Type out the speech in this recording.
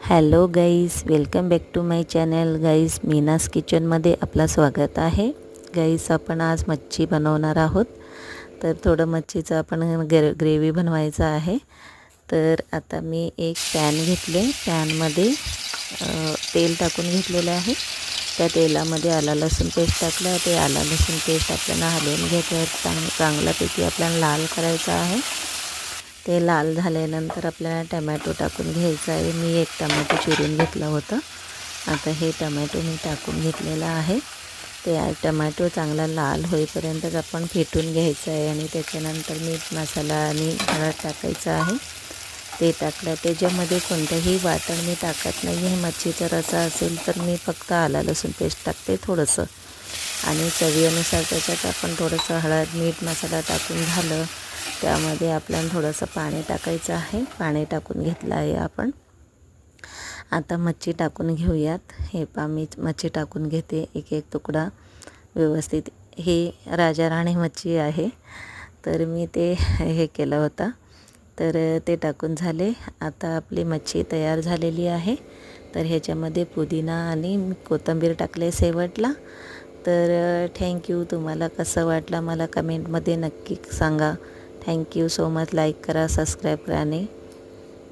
Hello guys, welcome back to my channel. Guys, मीनास किचनमध्ये आपलं स्वागत आहे. गाईज, आपण आज मच्छी बनवणार आहोत. तर थोडं मच्छीचं आपण ग्रेव्ही बनवायचं आहे. तर आता मी एक पॅन घेतले. पॅनमध्ये तेल टाकून घेतलेलं आहे. त्या तेलामध्ये आला लसूण पेस्ट टाकलं. ते आला लसूण पेस्ट आपल्याला हलवून घ्यायचं. चांगल्यापैकी आपल्याला लाल करायचं आहे. ते लाल झाल्यानंतर आपल्याला टमॅटो टाकून घ्यायचा आहे. मी एक टमॅटो चिरून घेतलं होतं. आता हे टमॅटो मी टाकून घेतलेलं आहे. ते टमॅटो चांगला लाल होईपर्यंतच आपण फेटून घ्यायचं आहे आणि त्याच्यानंतर मीठ मसाला आणि हळद टाकायचं आहे. ते टाकलं. त्याच्यामध्ये कोणतंही वाटण मी टाकत नाही आहे. मच्छीचा रस्सा असेल तर मी फक्त आला लसूण पेस्ट टाकते थोडंसं, आणि चवीनुसार त्याच्यात आपण थोडंसं हळद मीठ मसाला टाकून झालं. त्यामध्ये आपल्याला थोडंसं पाणी टाकायचं आहे. पाणी टाकून घेतलं आहे आपण. आता मच्छी टाकून घेऊयात. हे मी मच्छी टाकून घेते एक एक तुकडा व्यवस्थित. ही राजा राणी मच्छी आहे, तर मी ते हे केलं होतं. तर ते टाकून झाले. आता आपली मच्छी तयार झालेली आहे. तर ह्याच्यामध्ये पुदिना आणि कोथिंबीर टाकले शेवटला. तर थँक्यू. तुम्हाला कसं वाटलं मला कमेंटमध्ये नक्की सांगा. Thank you so much. लाईक करा, सबस्क्राईब करा आणि